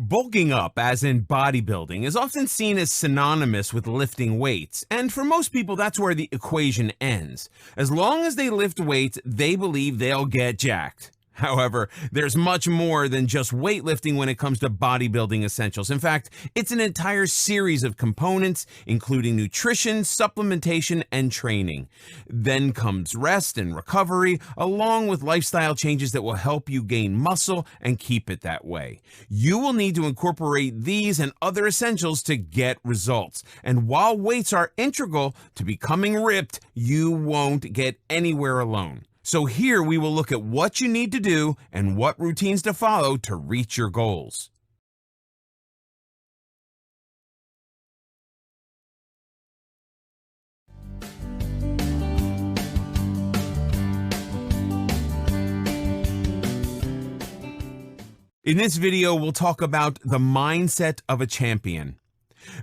Bulking up, as in bodybuilding, is often seen as synonymous with lifting weights, and for most people that's where the equation ends. As long as they lift weights, they believe they'll get jacked. However, there's much more than just weightlifting when it comes to bodybuilding essentials. In fact, it's an entire series of components, including nutrition, supplementation, and training. Then comes rest and recovery, along with lifestyle changes that will help you gain muscle and keep it that way. You will need to incorporate these and other essentials to get results. And while weights are integral to becoming ripped, you won't get anywhere alone. So here we will look at what you need to do and what routines to follow to reach your goals. In this video, we'll talk about the mindset of a champion.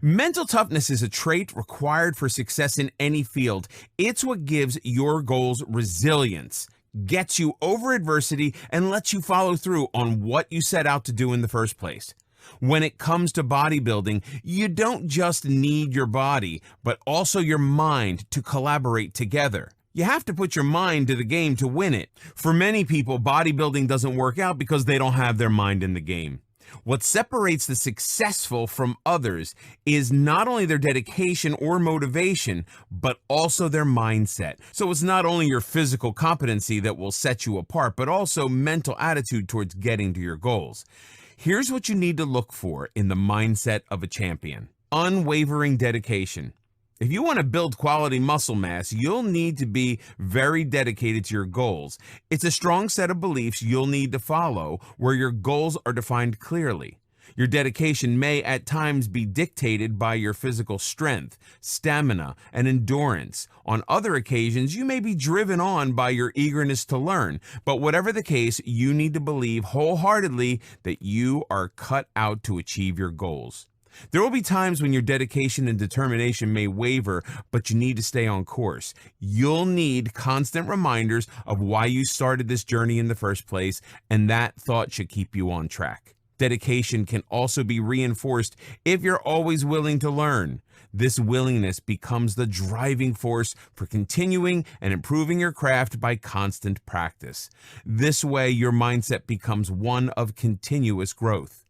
Mental toughness is a trait required for success in any field. It's what gives your goals resilience, gets you over adversity, and lets you follow through on what you set out to do in the first place. When it comes to bodybuilding, you don't just need your body, but also your mind to collaborate together. You have to put your mind to the game to win it. For many people, bodybuilding doesn't work out because they don't have their mind in the game. What separates the successful from others is not only their dedication or motivation, but also their mindset. So it's not only your physical competency that will set you apart, but also mental attitude towards getting to your goals. Here's what you need to look for in the mindset of a champion: unwavering dedication. If you want to build quality muscle mass, you'll need to be very dedicated to your goals. It's a strong set of beliefs you'll need to follow where your goals are defined clearly. Your dedication may at times be dictated by your physical strength, stamina, and endurance. On other occasions, you may be driven on by your eagerness to learn. But whatever the case, you need to believe wholeheartedly that you are cut out to achieve your goals. There will be times when your dedication and determination may waver, but you need to stay on course. You'll need constant reminders of why you started this journey in the first place, and that thought should keep you on track. Dedication can also be reinforced if you're always willing to learn. This willingness becomes the driving force for continuing and improving your craft by constant practice. This way, your mindset becomes one of continuous growth.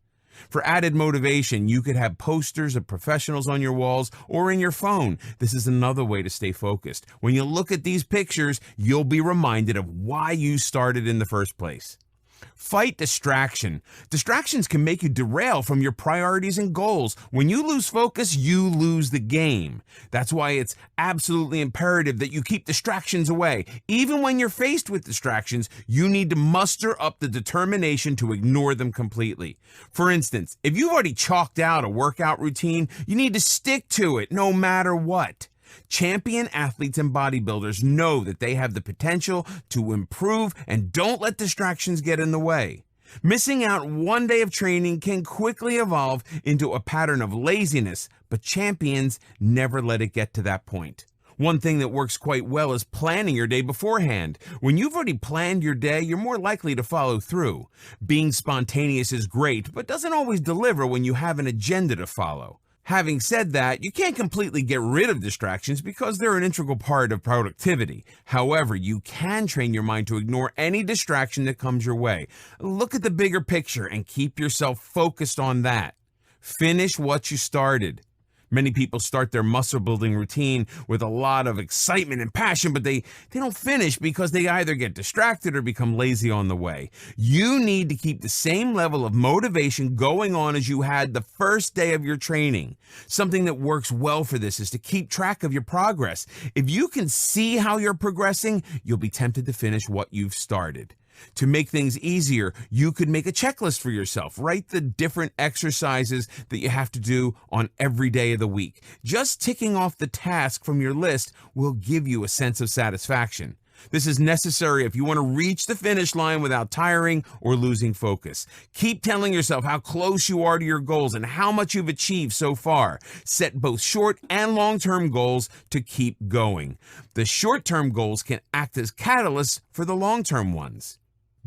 For added motivation, you could have posters of professionals on your walls or in your phone. This is another way to stay focused. When you look at these pictures, you'll be reminded of why you started in the first place. Fight distraction. Distractions can make you derail from your priorities and goals. When you lose focus, you lose the game. That's why it's absolutely imperative that you keep distractions away. Even when you're faced with distractions, you need to muster up the determination to ignore them completely. For instance, if you've already chalked out a workout routine, you need to stick to it no matter what. Champion athletes and bodybuilders know that they have the potential to improve and don't let distractions get in the way. Missing out one day of training can quickly evolve into a pattern of laziness, but champions never let it get to that point. One thing that works quite well is planning your day beforehand. When you've already planned your day, you're more likely to follow through. Being spontaneous is great, but doesn't always deliver when you have an agenda to follow. Having said that, you can't completely get rid of distractions because they're an integral part of productivity. However, you can train your mind to ignore any distraction that comes your way. Look at the bigger picture and keep yourself focused on that. Finish what you started. Many people start their muscle building routine with a lot of excitement and passion, but they don't finish because they either get distracted or become lazy on the way. You need to keep the same level of motivation going on as you had the first day of your training. Something that works well for this is to keep track of your progress. If you can see how you're progressing, you'll be tempted to finish what you've started. To make things easier, you could make a checklist for yourself. Write the different exercises that you have to do on every day of the week. Just ticking off the task from your list will give you a sense of satisfaction. This is necessary if you want to reach the finish line without tiring or losing focus. Keep telling yourself how close you are to your goals and how much you've achieved so far. Set both short and long-term goals to keep going. The short-term goals can act as catalysts for the long-term ones.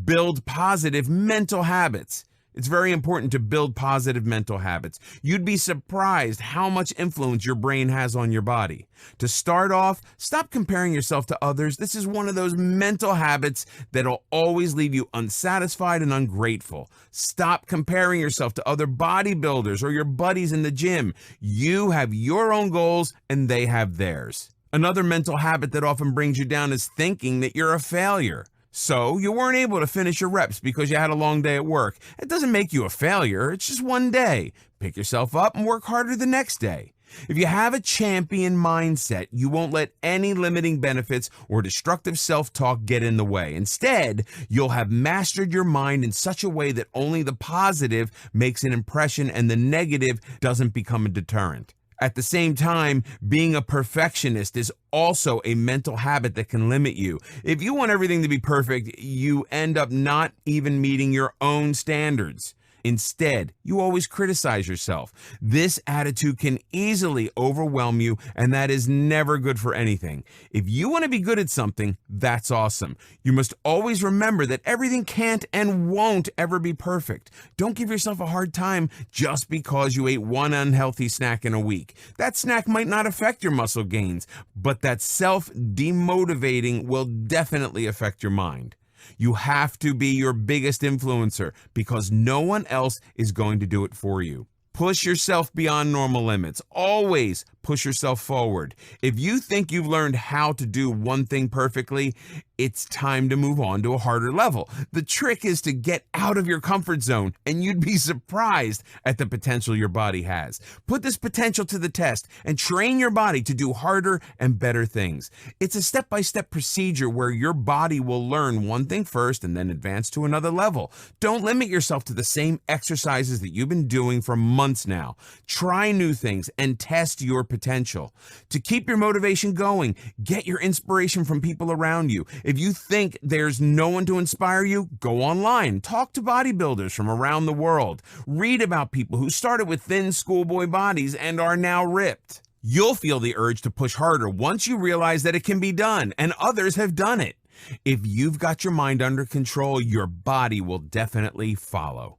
Build positive mental habits. It's very important to build positive mental habits. You'd be surprised how much influence your brain has on your body. To start off, stop comparing yourself to others. This is one of those mental habits that'll always leave you unsatisfied and ungrateful. Stop comparing yourself to other bodybuilders or your buddies in the gym. You have your own goals and they have theirs. Another mental habit that often brings you down is thinking that you're a failure. So you weren't able to finish your reps because you had a long day at work. It doesn't make you a failure. It's just one day. Pick yourself up and work harder the next day. If you have a champion mindset, you won't let any limiting benefits or destructive self-talk get in the way. Instead, you'll have mastered your mind in such a way that only the positive makes an impression and the negative doesn't become a deterrent. At the same time, being a perfectionist is also a mental habit that can limit you. If you want everything to be perfect, you end up not even meeting your own standards. Instead, you always criticize yourself. This attitude can easily overwhelm you, and that is never good for anything. If you want to be good at something, that's awesome. You must always remember that everything can't and won't ever be perfect. Don't give yourself a hard time just because you ate one unhealthy snack in a week. That snack might not affect your muscle gains, but that self-demotivating will definitely affect your mind. You have to be your biggest influencer because no one else is going to do it for you. Push yourself beyond normal limits. Always push yourself forward. If you think you've learned how to do one thing perfectly, it's time to move on to a harder level. The trick is to get out of your comfort zone, and you'd be surprised at the potential your body has. Put this potential to the test and train your body to do harder and better things. It's a step-by-step procedure where your body will learn one thing first and then advance to another level. Don't limit yourself to the same exercises that you've been doing for months now. Try new things and test your potential. To keep your motivation going, get your inspiration from people around you. If you think there's no one to inspire you, go online. Talk to bodybuilders from around the world. Read about people who started with thin schoolboy bodies and are now ripped. You'll feel the urge to push harder once you realize that it can be done, and others have done it. If you've got your mind under control, your body will definitely follow.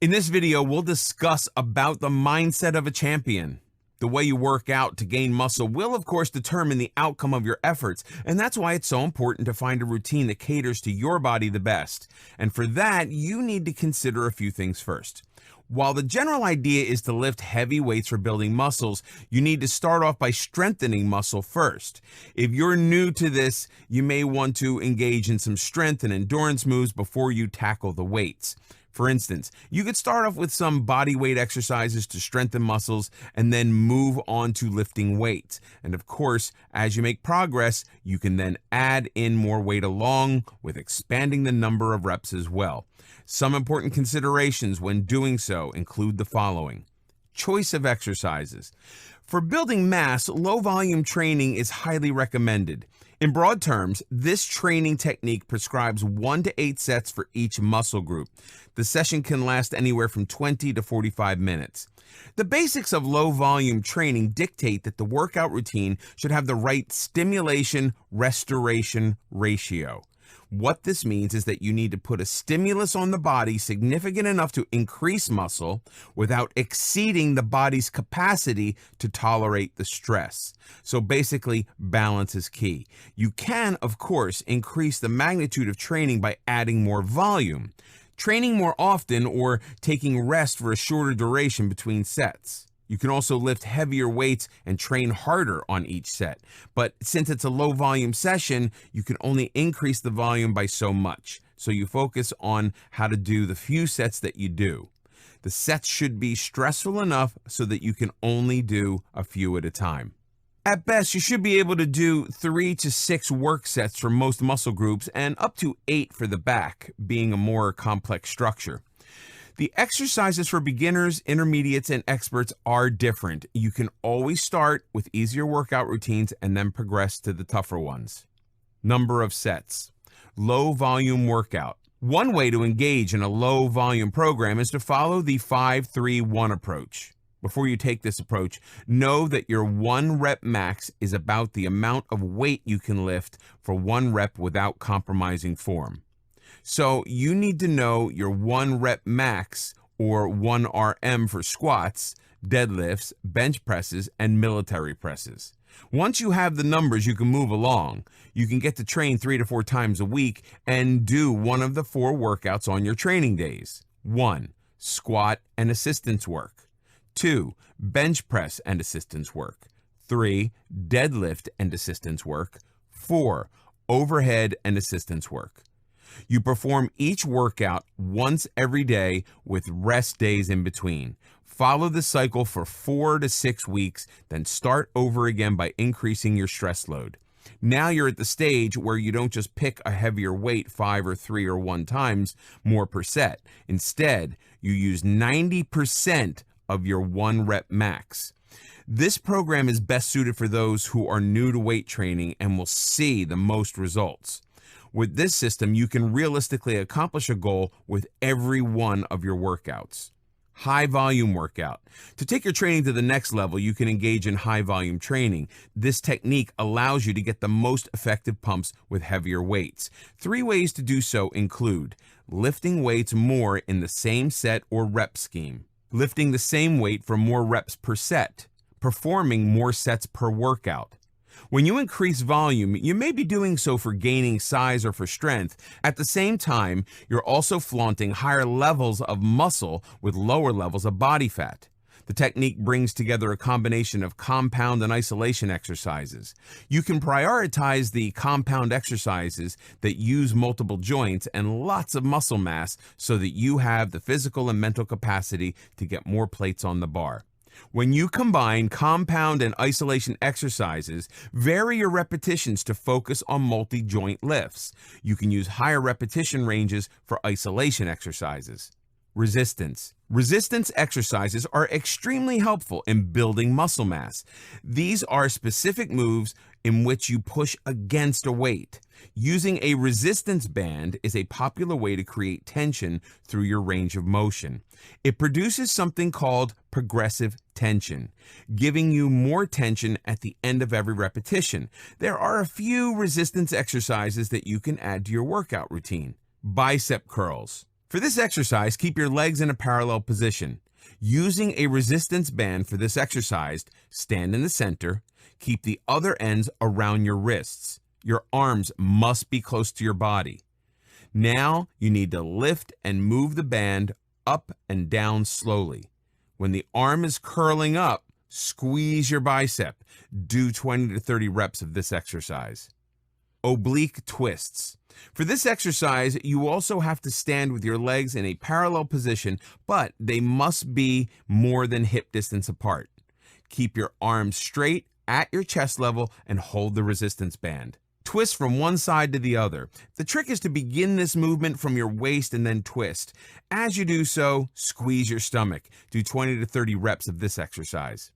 In this video, we'll discuss about the mindset of a champion. The way you work out to gain muscle will, of course, determine the outcome of your efforts, and that's why it's so important to find a routine that caters to your body the best. And for that, you need to consider a few things first. While the general idea is to lift heavy weights for building muscles, you need to start off by strengthening muscle first. If you're new to this, you may want to engage in some strength and endurance moves before you tackle the weights. For instance, you could start off with some body weight exercises to strengthen muscles and then move on to lifting weights. And of course, as you make progress, you can then add in more weight along with expanding the number of reps as well. Some important considerations when doing so include the following. Choice of exercises. For building mass, low volume training is highly recommended. In broad terms, this training technique prescribes 1 to 8 sets for each muscle group. The session can last anywhere from 20 to 45 minutes. The basics of low volume training dictate that the workout routine should have the right stimulation-restoration ratio. What this means is that you need to put a stimulus on the body significant enough to increase muscle without exceeding the body's capacity to tolerate the stress. So basically, balance is key. You can, of course, increase the magnitude of training by adding more volume, training more often, or taking rest for a shorter duration between sets. You can also lift heavier weights and train harder on each set. But since it's a low volume session, you can only increase the volume by so much. So you focus on how to do the few sets that you do. The sets should be stressful enough so that you can only do a few at a time. At best, you should be able to do 3 to 6 work sets for most muscle groups and up to 8 for the back, being a more complex structure. The exercises for beginners, intermediates, and experts are different. You can always start with easier workout routines and then progress to the tougher ones. Number of sets. Low volume workout. One way to engage in a low volume program is to follow the 5-3-1 approach. Before you take this approach, know that your 1 rep max is about the amount of weight you can lift for 1 rep without compromising form. So you need to know your 1 rep max, or 1 RM for squats, deadlifts, bench presses, and military presses. Once you have the numbers, you can move along. You can get to train 3 to 4 times a week and do one of the 4 workouts on your training days. 1. Squat and assistance work. 2. Bench press and assistance work. 3. Deadlift and assistance work. 4. Overhead and assistance work. You perform each workout once every day with rest days in between. Follow the cycle for 4 to 6 weeks, then start over again by increasing your stress load. Now you're at the stage where you don't just pick a heavier weight 5 or 3 or 1 times more per set. Instead, you use 90% of your 1 rep max. This program is best suited for those who are new to weight training and will see the most results. With this system, you can realistically accomplish a goal with every one of your workouts. High volume workout. To take your training to the next level, you can engage in high volume training. This technique allows you to get the most effective pumps with heavier weights. 3 ways to do so include lifting weights more in the same set or rep scheme, lifting the same weight for more reps per set, performing more sets per workout. When you increase volume, you may be doing so for gaining size or for strength. At the same time, you're also flaunting higher levels of muscle with lower levels of body fat. The technique brings together a combination of compound and isolation exercises. You can prioritize the compound exercises that use multiple joints and lots of muscle mass so that you have the physical and mental capacity to get more plates on the bar. When you combine compound and isolation exercises, vary your repetitions to focus on multi-joint lifts. You can use higher repetition ranges for isolation exercises. Resistance. Resistance exercises are extremely helpful in building muscle mass. These are specific moves in which you push against a weight. Using a resistance band is a popular way to create tension through your range of motion. It produces something called progressive tension, giving you more tension at the end of every repetition. There are a few resistance exercises that you can add to your workout routine. Bicep curls. For this exercise, keep your legs in a parallel position. Using a resistance band for this exercise, stand in the center, keep the other ends around your wrists. Your arms must be close to your body. Now you need to lift and move the band up and down slowly. When the arm is curling up, squeeze your bicep. Do 20 to 30 reps of this exercise. Oblique twists. For this exercise, you also have to stand with your legs in a parallel position, but they must be more than hip distance apart. Keep your arms straight at your chest level and hold the resistance band. Twist from one side to the other. The trick is to begin this movement from your waist and then twist. As you do so, squeeze your stomach. Do 20 to 30 reps of this exercise.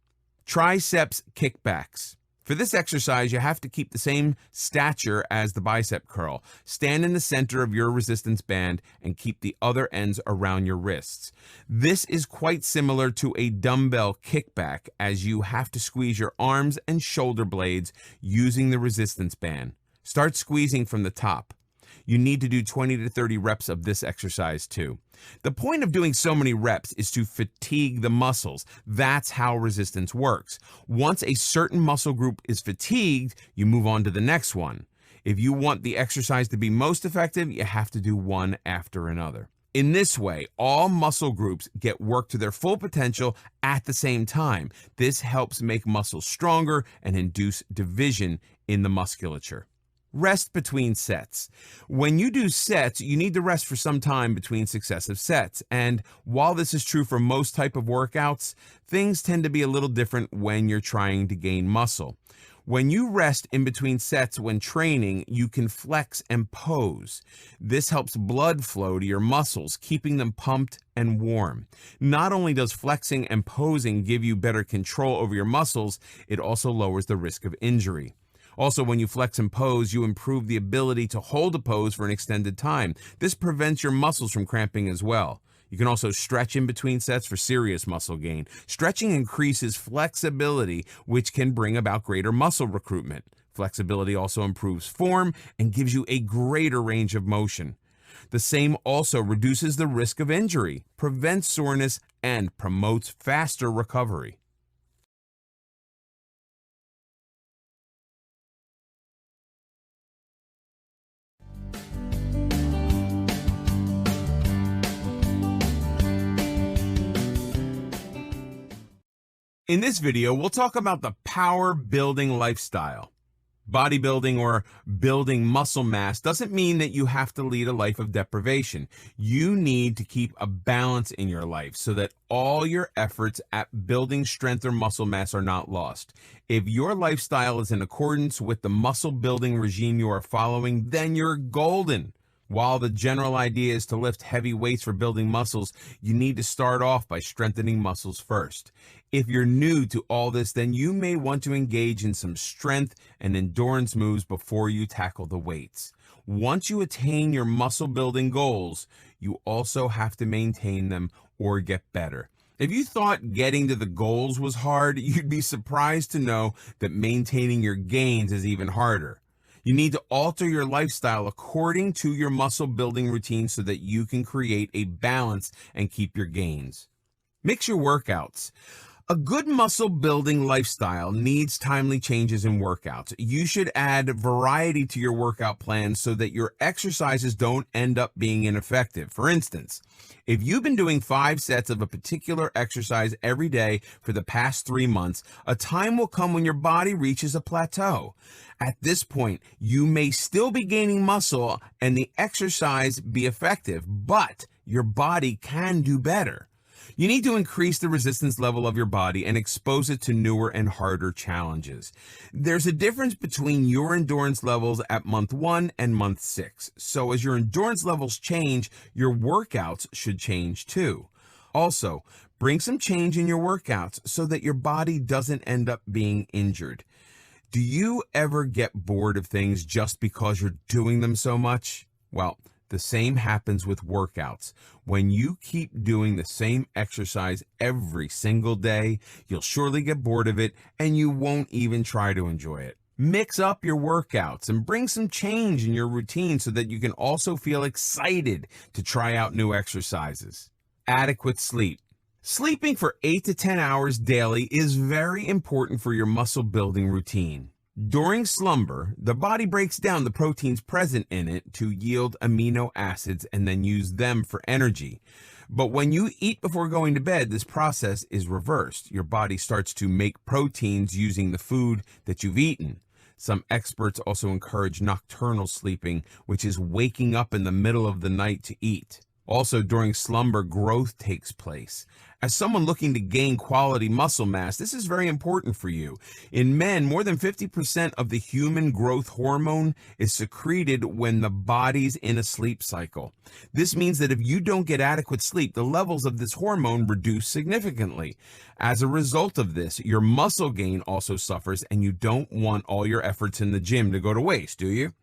Triceps kickbacks. For this exercise, you have to keep the same stature as the bicep curl. Stand in the center of your resistance band and keep the other ends around your wrists. This is quite similar to a dumbbell kickback, as you have to squeeze your arms and shoulder blades using the resistance band. Start squeezing from the top. You need to do 20 to 30 reps of this exercise too. The point of doing so many reps is to fatigue the muscles. That's how resistance works. Once a certain muscle group is fatigued, you move on to the next one. If you want the exercise to be most effective, you have to do one after another. In this way, all muscle groups get work to their full potential at the same time. This helps make muscles stronger and induce division in the musculature. Rest between sets. When you do sets, you need to rest for some time between successive sets. And while this is true for most type of workouts, things tend to be a little different when you're trying to gain muscle. When you rest in between sets when training, you can flex and pose. This helps blood flow to your muscles, keeping them pumped and warm. Not only does flexing and posing give you better control over your muscles, it also lowers the risk of injury. Also, when you flex and pose, you improve the ability to hold a pose for an extended time. This prevents your muscles from cramping as well. You can also stretch in between sets for serious muscle gain. Stretching increases flexibility, which can bring about greater muscle recruitment. Flexibility also improves form and gives you a greater range of motion. The same also reduces the risk of injury, prevents soreness, and promotes faster recovery. In this video, we'll talk about the power building lifestyle. Bodybuilding or building muscle mass doesn't mean that you have to lead a life of deprivation. You need to keep a balance in your life so that all your efforts at building strength or muscle mass are not lost. If your lifestyle is in accordance with the muscle building regime you are following, then you're golden. While the general idea is to lift heavy weights for building muscles, you need to start off by strengthening muscles first. If you're new to all this, then you may want to engage in some strength and endurance moves before you tackle the weights. Once you attain your muscle building goals, you also have to maintain them or get better. If you thought getting to the goals was hard, you'd be surprised to know that maintaining your gains is even harder. You need to alter your lifestyle according to your muscle building routine so that you can create a balance and keep your gains. Mix your workouts. A good muscle building lifestyle needs timely changes in workouts. You should add variety to your workout plan so that your exercises don't end up being ineffective. For instance, if you've been doing 5 sets of a particular exercise every day for the past 3 months, a time will come when your body reaches a plateau. At this point, you may still be gaining muscle and the exercise be effective, but your body can do better. You need to increase the resistance level of your body and expose it to newer and harder challenges. There's a difference between your endurance levels at month 1 and month 6. So as your endurance levels change, your workouts should change too. Also, bring some change in your workouts so that your body doesn't end up being injured. Do you ever get bored of things just because you're doing them so much? Well, the same happens with workouts. When you keep doing the same exercise every single day, you'll surely get bored of it and you won't even try to enjoy it. Mix up your workouts and bring some change in your routine so that you can also feel excited to try out new exercises. Adequate sleep. Sleeping for 8 to 10 hours daily is very important for your muscle building routine. During slumber, the body breaks down the proteins present in it to yield amino acids and then use them for energy. But when you eat before going to bed, this process is reversed. Your body starts to make proteins using the food that you've eaten. Some experts also encourage nocturnal sleeping, which is waking up in the middle of the night to eat. Also, during slumber, growth takes place. As someone looking to gain quality muscle mass, this is very important for you. In men, more than 50% of the human growth hormone is secreted when the body's in a sleep cycle. This means that if you don't get adequate sleep, the levels of this hormone reduce significantly. As a result of this, your muscle gain also suffers, and you don't want all your efforts in the gym to go to waste, do you?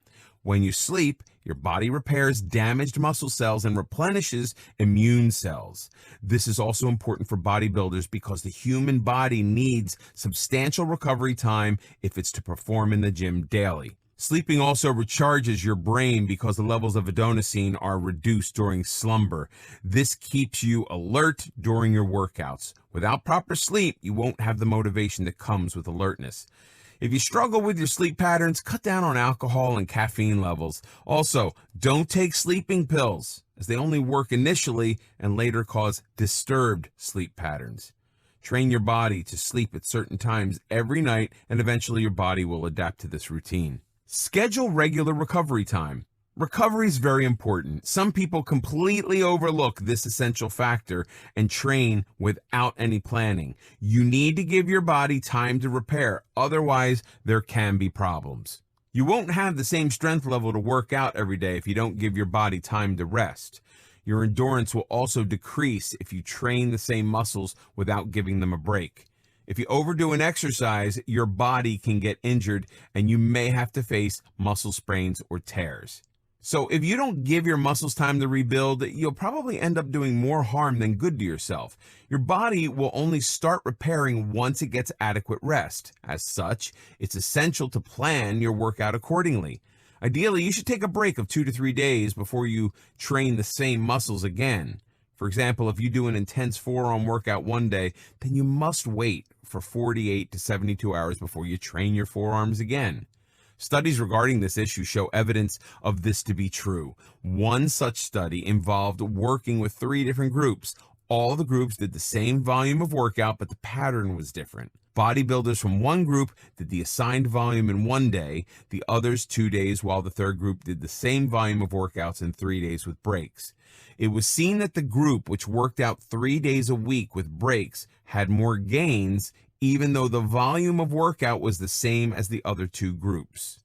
When you sleep, your body repairs damaged muscle cells and replenishes immune cells. This is also important for bodybuilders because the human body needs substantial recovery time if it's to perform in the gym daily. Sleeping also recharges your brain because the levels of adenosine are reduced during slumber. This keeps you alert during your workouts. Without proper sleep, you won't have the motivation that comes with alertness. If you struggle with your sleep patterns, cut down on alcohol and caffeine levels. Also, don't take sleeping pills, as they only work initially and later cause disturbed sleep patterns. Train your body to sleep at certain times every night, and eventually your body will adapt to this routine. Schedule regular recovery time. Recovery is very important. Some people completely overlook this essential factor and train without any planning. You need to give your body time to repair, otherwise there can be problems. You won't have the same strength level to work out every day if you don't give your body time to rest. Your endurance will also decrease if you train the same muscles without giving them a break. If you overdo an exercise, your body can get injured and you may have to face muscle sprains or tears. So if you don't give your muscles time to rebuild, you'll probably end up doing more harm than good to yourself. Your body will only start repairing once it gets adequate rest. As such, it's essential to plan your workout accordingly. Ideally, you should take a break of 2 to 3 days before you train the same muscles again. For example, if you do an intense forearm workout one day, then you must wait for 48 to 72 hours before you train your forearms again. Studies regarding this issue show evidence of this to be true. One such study involved working with 3 different groups. All the groups did the same volume of workout, but the pattern was different. Bodybuilders from one group did the assigned volume in 1 day, the others 2 days, while the third group did the same volume of workouts in 3 days with breaks. It was seen that the group which worked out 3 days a week with breaks had more gains, even though the volume of workout was the same as the other 2 groups.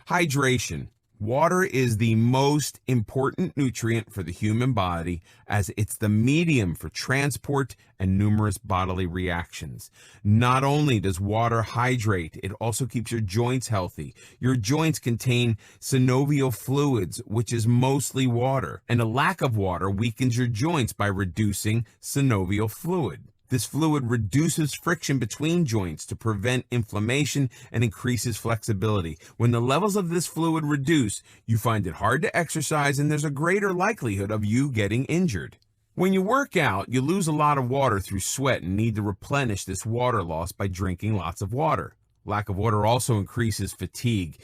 Hydration. Water is the most important nutrient for the human body, as it's the medium for transport and numerous bodily reactions. Not only does water hydrate, it also keeps your joints healthy. Your joints contain synovial fluids, which is mostly water, and a lack of water weakens your joints by reducing synovial fluid. This fluid reduces friction between joints to prevent inflammation and increases flexibility. When the levels of this fluid reduce, you find it hard to exercise and there's a greater likelihood of you getting injured. When you work out, you lose a lot of water through sweat and need to replenish this water loss by drinking lots of water. Lack of water also increases fatigue.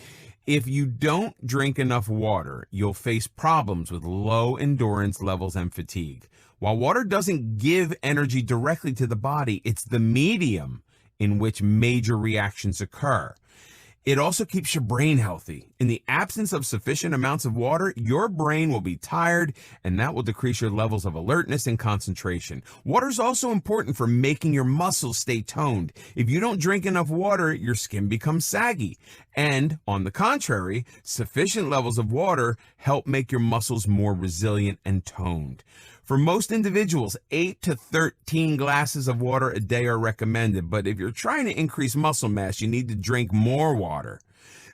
If you don't drink enough water, you'll face problems with low endurance levels and fatigue. While water doesn't give energy directly to the body, it's the medium in which major reactions occur. It also keeps your brain healthy. In the absence of sufficient amounts of water, your brain will be tired, and that will decrease your levels of alertness and concentration. Water is also important for making your muscles stay toned. If you don't drink enough water, your skin becomes saggy. And on the contrary, sufficient levels of water help make your muscles more resilient and toned. For most individuals, 8 to 13 glasses of water a day are recommended, but if you're trying to increase muscle mass, you need to drink more water.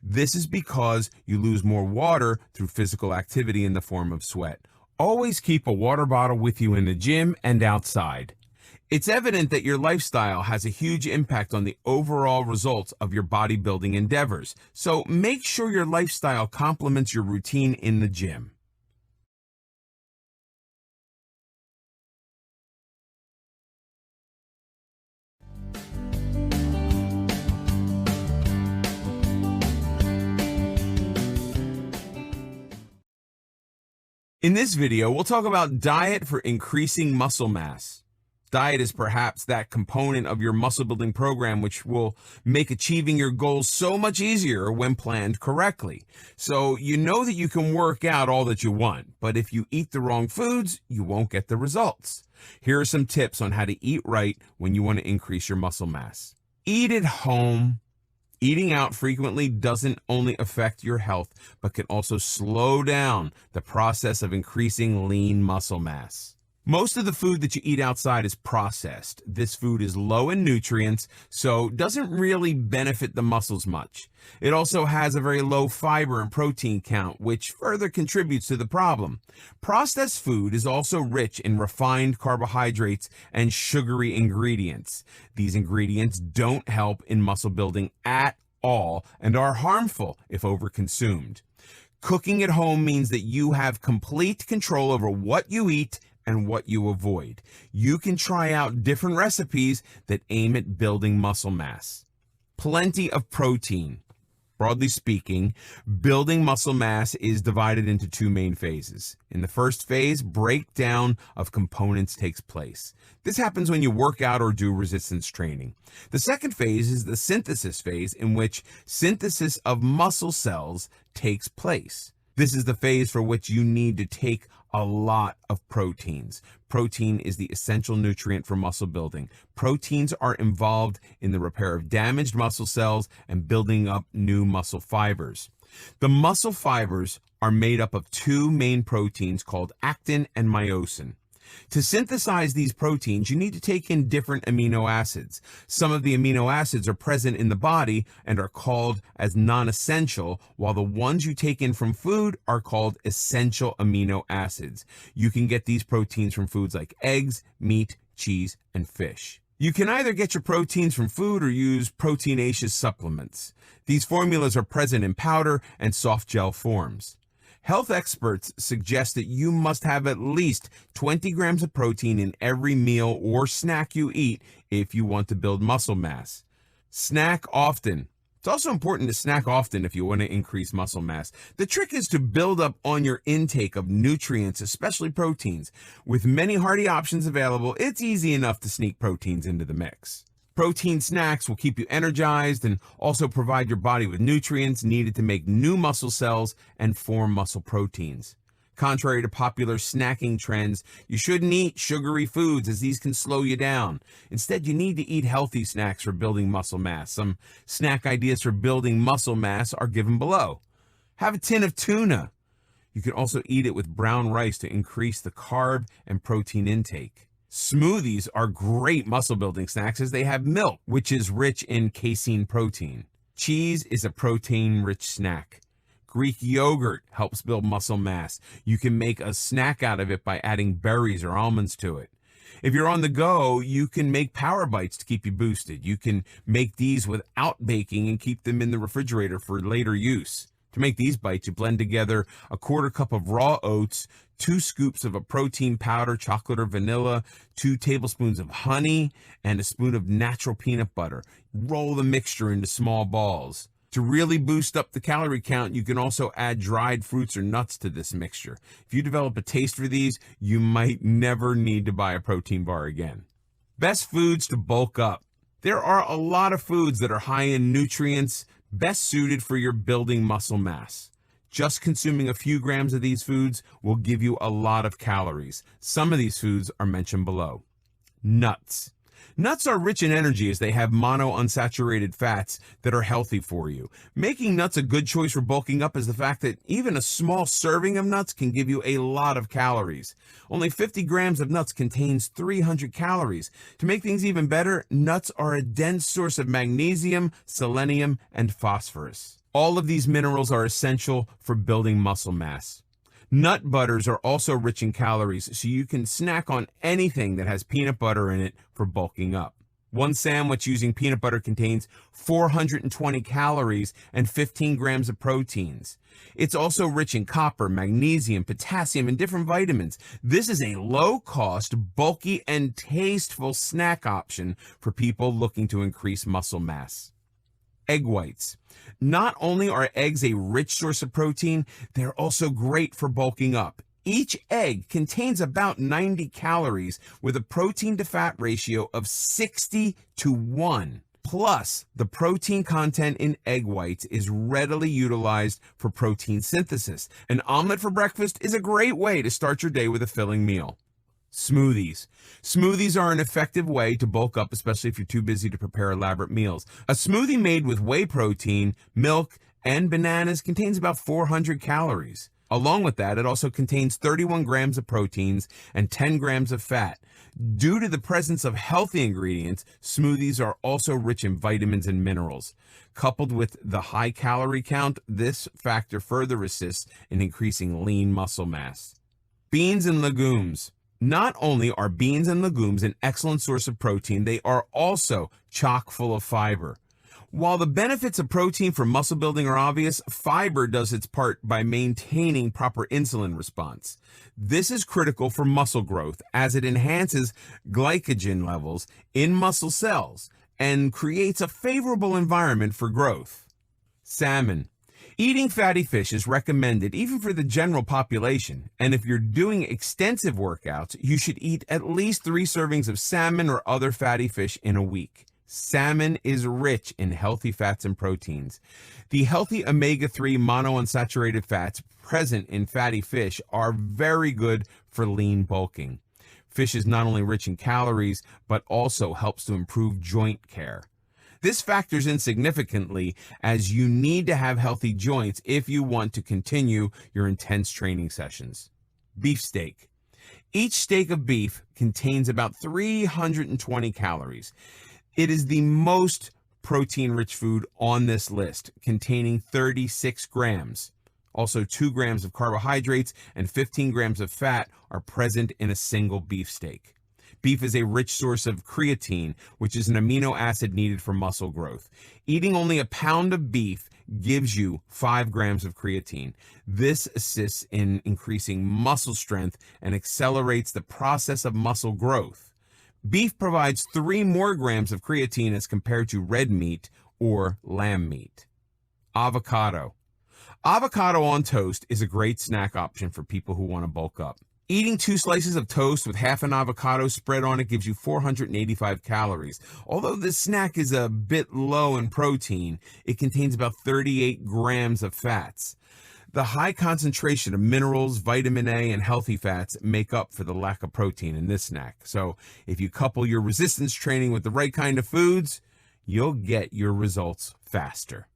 This is because you lose more water through physical activity in the form of sweat. Always keep a water bottle with you in the gym and outside. It's evident that your lifestyle has a huge impact on the overall results of your bodybuilding endeavors, so make sure your lifestyle complements your routine in the gym. In this video, we'll talk about diet for increasing muscle mass. Diet is perhaps that component of your muscle building program which will make achieving your goals so much easier when planned correctly. So you know that you can work out all that you want, but if you eat the wrong foods, you won't get the results. Here are some tips on how to eat right when you want to increase your muscle mass. Eat at home. Eating out frequently doesn't only affect your health, but can also slow down the process of increasing lean muscle mass. Most of the food that you eat outside is processed. This food is low in nutrients, so doesn't really benefit the muscles much. It also has a very low fiber and protein count, which further contributes to the problem. Processed food is also rich in refined carbohydrates and sugary ingredients. These ingredients don't help in muscle building at all and are harmful if overconsumed. Cooking at home means that you have complete control over what you eat and what you avoid. You can try out different recipes that aim at building muscle mass. Plenty of protein. Broadly speaking, building muscle mass is divided into two main phases. In the first phase, breakdown of components takes place. This happens when you work out or do resistance training. The second phase is the synthesis phase, in which synthesis of muscle cells takes place. This is the phase for which you need to take a lot of proteins. Protein is the essential nutrient for muscle building. Proteins are involved in the repair of damaged muscle cells and building up new muscle fibers. The muscle fibers are made up of two main proteins called actin and myosin. To synthesize these proteins, you need to take in different amino acids. Some of the amino acids are present in the body and are called as non-essential, while the ones you take in from food are called essential amino acids. You can get these proteins from foods like eggs, meat, cheese, and fish. You can either get your proteins from food or use proteinaceous supplements. These formulas are present in powder and soft gel forms. Health experts suggest that you must have at least 20 grams of protein in every meal or snack you eat if you want to build muscle mass. Snack often. It's also important to snack often if you want to increase muscle mass. The trick is to build up on your intake of nutrients, especially proteins. With many hearty options available, it's easy enough to sneak proteins into the mix. Protein snacks will keep you energized and also provide your body with nutrients needed to make new muscle cells and form muscle proteins. Contrary to popular snacking trends, you shouldn't eat sugary foods as these can slow you down. Instead, you need to eat healthy snacks for building muscle mass. Some snack ideas for building muscle mass are given below. Have a tin of tuna. You can also eat it with brown rice to increase the carb and protein intake. Smoothies are great muscle building snacks as they have milk, which is rich in casein protein. Cheese is a protein-rich snack. Greek yogurt helps build muscle mass. You can make a snack out of it by adding berries or almonds to it. If you're on the go, you can make Power Bites to keep you boosted. You can make these without baking and keep them in the refrigerator for later use. To make these bites, you blend together a quarter cup of raw oats, 2 scoops of a protein powder, chocolate or vanilla, 2 tablespoons of honey, and a spoon of natural peanut butter. Roll the mixture into small balls. To really boost up the calorie count, you can also add dried fruits or nuts to this mixture. If you develop a taste for these, you might never need to buy a protein bar again. Best foods to bulk up. There are a lot of foods that are high in nutrients, best suited for your building muscle mass. Just consuming a few grams of these foods will give you a lot of calories. Some of these foods are mentioned below. Nuts. Nuts are rich in energy as they have monounsaturated fats that are healthy for you. Making nuts a good choice for bulking up is the fact that even a small serving of nuts can give you a lot of calories. Only 50 grams of nuts contains 300 calories. To make things even better, nuts are a dense source of magnesium, selenium, and phosphorus. All of these minerals are essential for building muscle mass. Nut butters are also rich in calories, so you can snack on anything that has peanut butter in it for bulking up. One sandwich using peanut butter contains 420 calories and 15 grams of proteins. It's also rich in copper, magnesium, potassium, and different vitamins. This is a low-cost, bulky, and tasteful snack option for people looking to increase muscle mass. Egg whites. Not only are eggs a rich source of protein, they're also great for bulking up. Each egg contains about 90 calories with a protein to fat ratio of 60:1. Plus, the protein content in egg whites is readily utilized for protein synthesis. An omelet for breakfast is a great way to start your day with a filling meal. Smoothies. Smoothies are an effective way to bulk up, especially if you're too busy to prepare elaborate meals. A smoothie made with whey protein, milk, and bananas contains about 400 calories. Along with that, it also contains 31 grams of proteins and 10 grams of fat. Due to the presence of healthy ingredients, smoothies are also rich in vitamins and minerals. Coupled with the high calorie count, this factor further assists in increasing lean muscle mass. Beans and legumes. Not only are beans and legumes an excellent source of protein, they are also chock full of fiber. While the benefits of protein for muscle building are obvious, fiber does its part by maintaining proper insulin response. This is critical for muscle growth as it enhances glycogen levels in muscle cells and creates a favorable environment for growth. Salmon. Eating fatty fish is recommended even for the general population, and if you're doing extensive workouts, you should eat at least 3 servings of salmon or other fatty fish in a week. Salmon is rich in healthy fats and proteins. The healthy omega-3 monounsaturated fats present in fatty fish are very good for lean bulking. Fish is not only rich in calories, but also helps to improve joint care. This factors in significantly as you need to have healthy joints if you want to continue your intense training sessions. Beefsteak. Each steak of beef contains about 320 calories. It is the most protein-rich food on this list, containing 36 grams. Also, 2 grams of carbohydrates and 15 grams of fat are present in a single beefsteak. Beef is a rich source of creatine, which is an amino acid needed for muscle growth. Eating only a pound of beef gives you 5 grams of creatine. This assists in increasing muscle strength and accelerates the process of muscle growth. Beef provides 3 more grams of creatine as compared to red meat or lamb meat. Avocado. Avocado on toast is a great snack option for people who want to bulk up. Eating 2 slices of toast with half an avocado spread on it gives you 485 calories. Although this snack is a bit low in protein, it contains about 38 grams of fats. The high concentration of minerals, vitamin A, and healthy fats make up for the lack of protein in this snack. So if you couple your resistance training with the right kind of foods, you'll get your results faster.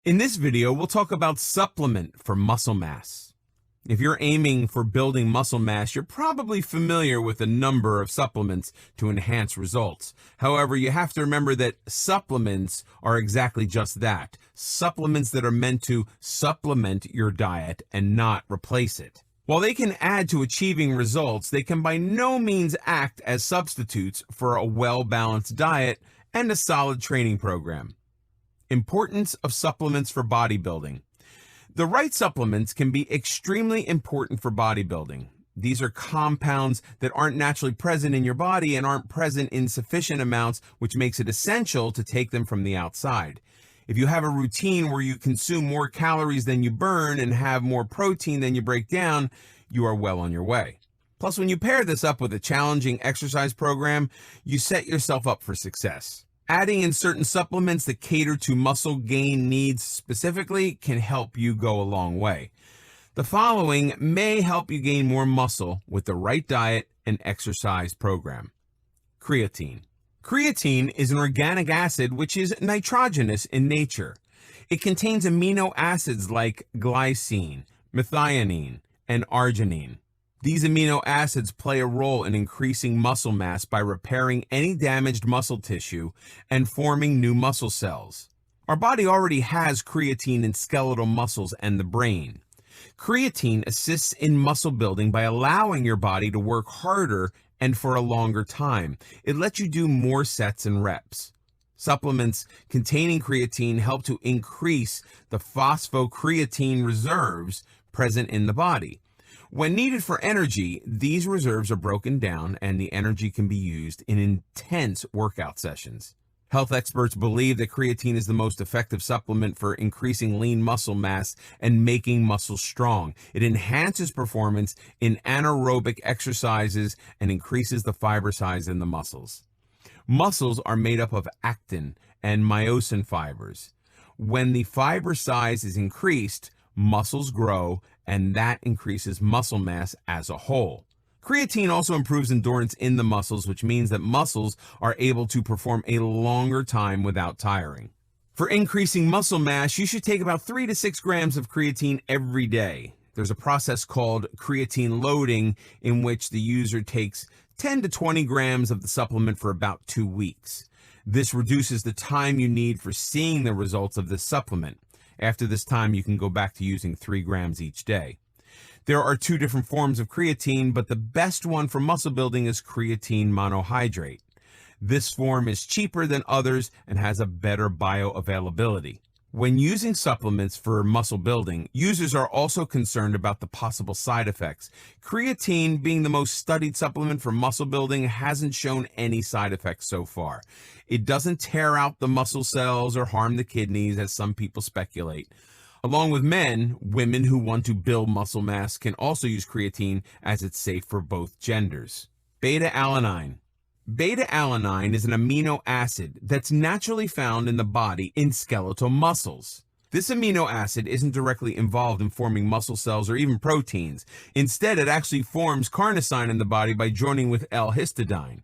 In this video, we'll talk about supplement for muscle mass. If you're aiming for building muscle mass, you're probably familiar with a number of supplements to enhance results. However, you have to remember that supplements are exactly just that. Supplements that are meant to supplement your diet and not replace it. While they can add to achieving results, they can by no means act as substitutes for a well-balanced diet and a solid training program. Importance of supplements for bodybuilding. The right supplements can be extremely important for bodybuilding. These are compounds that aren't naturally present in your body and aren't present in sufficient amounts, which makes it essential to take them from the outside. If you have a routine where you consume more calories than you burn and have more protein than you break down, you are well on your way. Plus, when you pair this up with a challenging exercise program, you set yourself up for success. Adding in certain supplements that cater to muscle gain needs specifically can help you go a long way. The following may help you gain more muscle with the right diet and exercise program. Creatine. Creatine is an organic acid which is nitrogenous in nature. It contains amino acids like glycine, methionine, and arginine. These amino acids play a role in increasing muscle mass by repairing any damaged muscle tissue and forming new muscle cells. Our body already has creatine in skeletal muscles and the brain. Creatine assists in muscle building by allowing your body to work harder and for a longer time. It lets you do more sets and reps. Supplements containing creatine help to increase the phosphocreatine reserves present in the body. When needed for energy, these reserves are broken down and the energy can be used in intense workout sessions. Health experts believe that creatine is the most effective supplement for increasing lean muscle mass and making muscles strong. It enhances performance in anaerobic exercises and increases the fiber size in the muscles. Muscles are made up of actin and myosin fibers. When the fiber size is increased, muscles grow, and that increases muscle mass as a whole. Creatine also improves endurance in the muscles, which means that muscles are able to perform a longer time without tiring. For increasing muscle mass, you should take about 3 to 6 grams of creatine every day. There's a process called creatine loading in which the user takes 10 to 20 grams of the supplement for about 2 weeks. This reduces the time you need for seeing the results of this supplement. After this time, you can go back to using 3 grams each day. There are 2 different forms of creatine, but the best one for muscle building is creatine monohydrate. This form is cheaper than others and has a better bioavailability. When using supplements for muscle building, users are also concerned about the possible side effects. Creatine, being the most studied supplement for muscle building, hasn't shown any side effects so far. It doesn't tear out the muscle cells or harm the kidneys, as some people speculate. Along with men, women who want to build muscle mass can also use creatine, as it's safe for both genders. Beta-alanine. Beta-alanine is an amino acid that's naturally found in the body in skeletal muscles. This amino acid isn't directly involved in forming muscle cells or even proteins. Instead, it actually forms carnosine in the body by joining with L-histidine.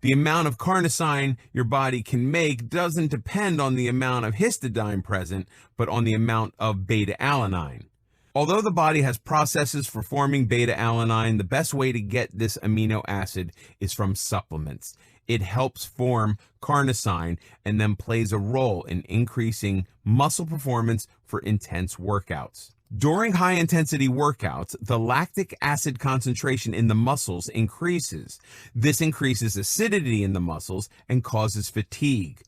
The amount of carnosine your body can make doesn't depend on the amount of histidine present, but on the amount of beta-alanine. Although the body has processes for forming beta-alanine, the best way to get this amino acid is from supplements. It helps form carnosine and then plays a role in increasing muscle performance for intense workouts. During high-intensity workouts, the lactic acid concentration in the muscles increases. This increases acidity in the muscles and causes fatigue.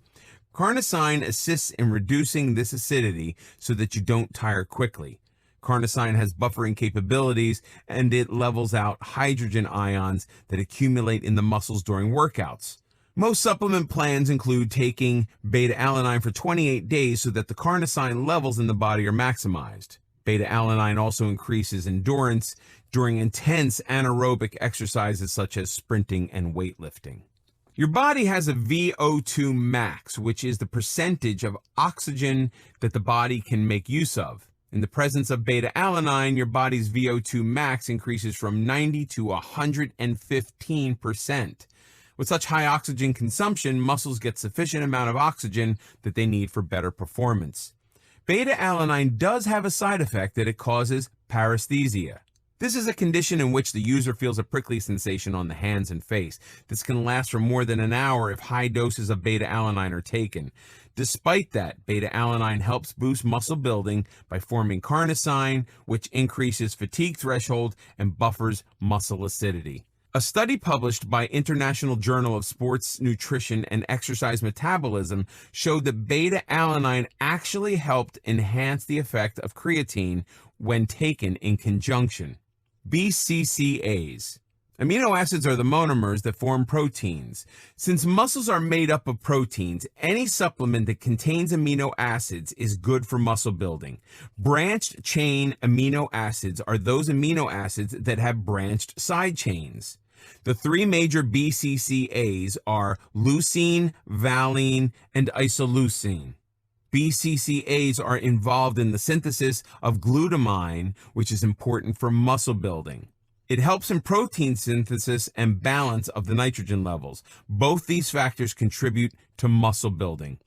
Carnosine assists in reducing this acidity so that you don't tire quickly. Carnosine has buffering capabilities, and it levels out hydrogen ions that accumulate in the muscles during workouts. Most supplement plans include taking beta-alanine for 28 days so that the carnosine levels in the body are maximized. Beta-alanine also increases endurance during intense anaerobic exercises such as sprinting and weightlifting. Your body has a VO2 max, which is the percentage of oxygen that the body can make use of. In the presence of beta-alanine, your body's VO2 max increases from 90 to 115%. With such high oxygen consumption, muscles get sufficient amount of oxygen that they need for better performance. Beta-alanine does have a side effect that it causes paresthesia. This is a condition in which the user feels a prickly sensation on the hands and face. This can last for more than an hour if high doses of beta-alanine are taken. Despite that, beta-alanine helps boost muscle building by forming carnosine, which increases fatigue threshold and buffers muscle acidity. A study published by International Journal of Sports Nutrition and Exercise Metabolism showed that beta-alanine actually helped enhance the effect of creatine when taken in conjunction. BCCAs. Amino acids are the monomers that form proteins. Since muscles are made up of proteins, any supplement that contains amino acids is good for muscle building. Branched chain amino acids are those amino acids that have branched side chains. The three major BCCAs are leucine, valine, and isoleucine. BCCAs are involved in the synthesis of glutamine, which is important for muscle building. It helps in protein synthesis and balance of the nitrogen levels. Both these factors contribute to muscle building.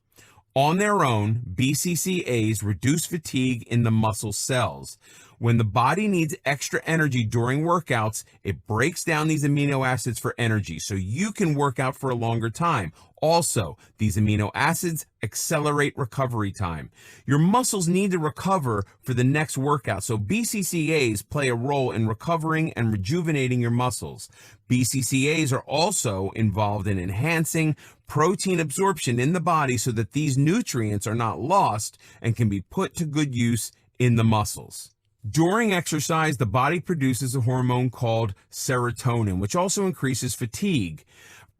On their own, BCCAs reduce fatigue in the muscle cells. When the body needs extra energy during workouts, it breaks down these amino acids for energy so you can work out for a longer time. Also, these amino acids accelerate recovery time. Your muscles need to recover for the next workout, so BCCAs play a role in recovering and rejuvenating your muscles. BCCAs are also involved in enhancing protein absorption in the body so that these nutrients are not lost and can be put to good use in the muscles. During exercise, the body produces a hormone called serotonin, which also increases fatigue.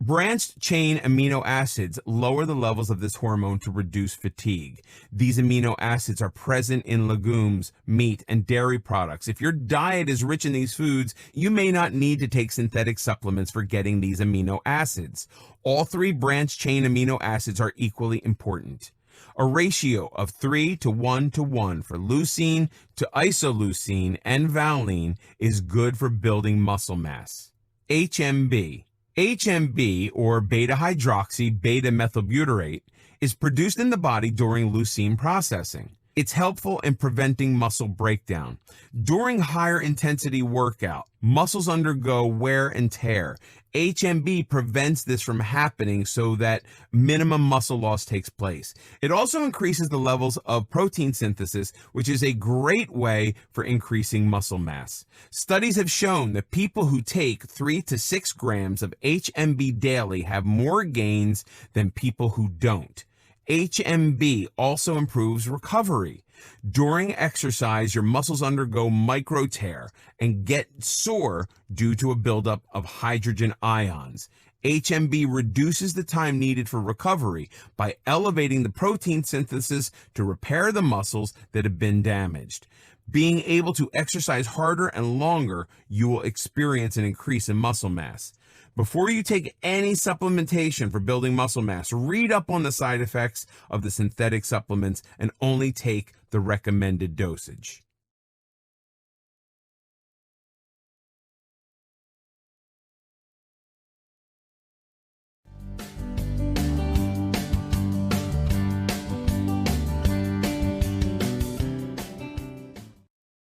Branched chain amino acids lower the levels of this hormone to reduce fatigue. These amino acids are present in legumes, meat, and dairy products. If your diet is rich in these foods, you may not need to take synthetic supplements for getting these amino acids. All three branched chain amino acids are equally important. A ratio of 3 to 1 to 1 for leucine to isoleucine and valine is good for building muscle mass. HMB. HMB, or beta-hydroxy beta-methylbutyrate, is produced in the body during leucine processing. It's helpful in preventing muscle breakdown. During higher intensity workout, muscles undergo wear and tear. HMB prevents this from happening so that minimum muscle loss takes place. It also increases the levels of protein synthesis, which is a great way for increasing muscle mass. Studies have shown that people who take 3 to 6 grams of HMB daily have more gains than people who don't. HMB also improves recovery. During exercise, your muscles undergo micro tear and get sore due to a buildup of hydrogen ions. HMB reduces the time needed for recovery by elevating the protein synthesis to repair the muscles that have been damaged. Being able to exercise harder and longer, you will experience an increase in muscle mass. Before you take any supplementation for building muscle mass, read up on the side effects of the synthetic supplements and only take the recommended dosage.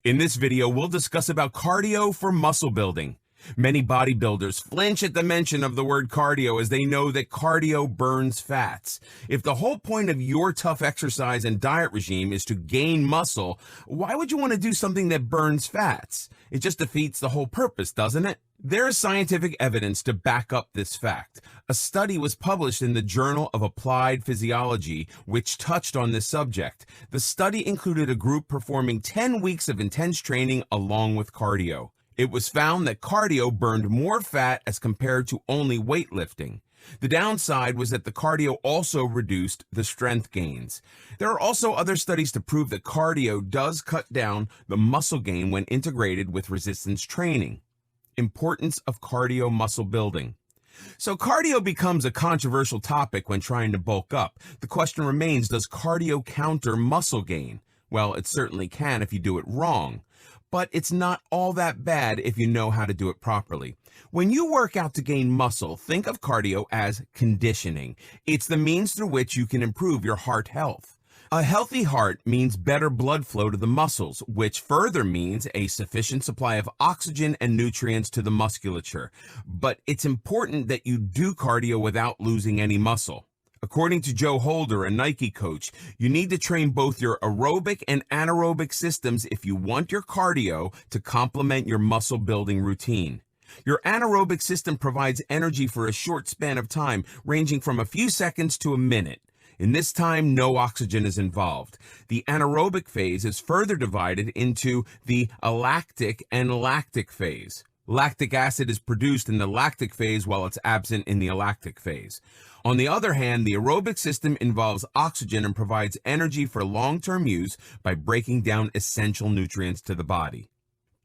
In this video, we'll discuss about cardio for muscle building. Many bodybuilders flinch at the mention of the word cardio as they know that cardio burns fats. If the whole point of your tough exercise and diet regime is to gain muscle, why would you want to do something that burns fats? It just defeats the whole purpose, doesn't it? There is scientific evidence to back up this fact. A study was published in the Journal of Applied Physiology, which touched on this subject. The study included a group performing 10 weeks of intense training along with cardio. It was found that cardio burned more fat as compared to only weightlifting. The downside was that the cardio also reduced the strength gains. There are also other studies to prove that cardio does cut down the muscle gain when integrated with resistance training. Importance of cardio muscle building. So cardio becomes a controversial topic when trying to bulk up. The question remains, does cardio counter muscle gain? Well, it certainly can if you do it wrong. But it's not all that bad if you know how to do it properly. When you work out to gain muscle, think of cardio as conditioning. It's the means through which you can improve your heart health. A healthy heart means better blood flow to the muscles, which further means a sufficient supply of oxygen and nutrients to the musculature. But it's important that you do cardio without losing any muscle. According to Joe Holder, a Nike coach, you need to train both your aerobic and anaerobic systems if you want your cardio to complement your muscle building routine. Your anaerobic system provides energy for a short span of time, ranging from a few seconds to a minute. In this time, no oxygen is involved. The anaerobic phase is further divided into the alactic and lactic phase. Lactic acid is produced in the lactic phase while it's absent in the alactic phase. On the other hand, the aerobic system involves oxygen and provides energy for long-term use by breaking down essential nutrients to the body.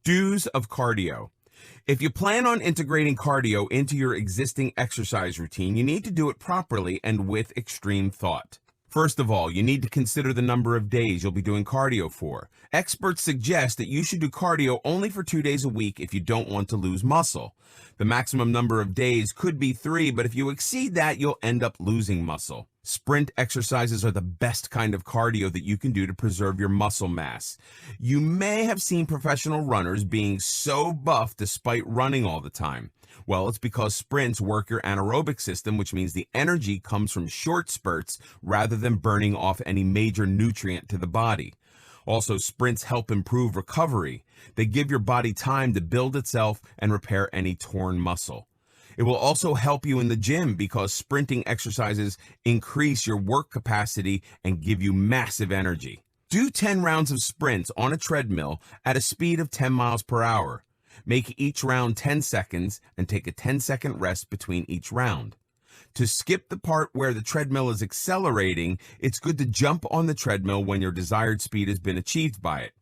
Do's of cardio. If you plan on integrating cardio into your existing exercise routine, you need to do it properly and with extreme thought. First of all, you need to consider the number of days you'll be doing cardio for. Experts suggest that you should do cardio only for 2 days a week if you don't want to lose muscle. The maximum number of days could be 3, but if you exceed that, you'll end up losing muscle. Sprint exercises are the best kind of cardio that you can do to preserve your muscle mass. You may have seen professional runners being so buff despite running all the time. Well, it's because sprints work your anaerobic system, which means the energy comes from short spurts rather than burning off any major nutrient to the body. Also, sprints help improve recovery. They give your body time to build itself and repair any torn muscle. It will also help you in the gym because sprinting exercises increase your work capacity and give you massive energy. Do 10 rounds of sprints on a treadmill at a speed of 10 miles per hour. Make each round 10 seconds and take a 10-second rest between each round. To skip the part where the treadmill is accelerating, it's good to jump on the treadmill when your desired speed has been achieved by it.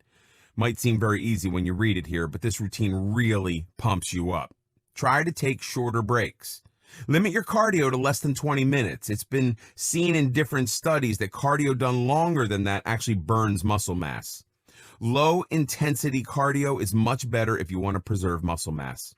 Might seem very easy when you read it here, but this routine really pumps you up. Try to take shorter breaks. Limit your cardio to less than 20 minutes. It's been seen in different studies that cardio done longer than that actually burns muscle mass. Low intensity cardio is much better if you want to preserve muscle mass.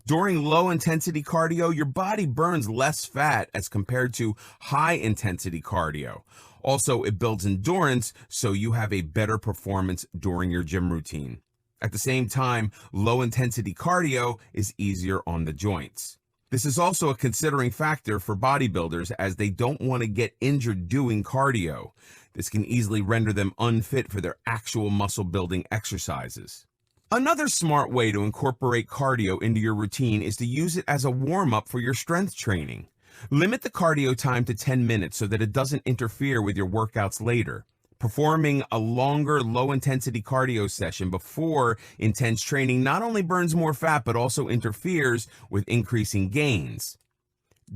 During low intensity cardio, your body burns less fat as compared to high intensity cardio. Also, it builds endurance, so you have a better performance during your gym routine. At the same time, low intensity cardio is easier on the joints. This is also a considering factor for bodybuilders as they don't want to get injured doing cardio. This can easily render them unfit for their actual muscle building exercises. Another smart way to incorporate cardio into your routine is to use it as a warm-up for your strength training. Limit the cardio time to 10 minutes so that it doesn't interfere with your workouts later. Performing a longer, low-intensity cardio session before intense training not only burns more fat, but also interferes with increasing gains.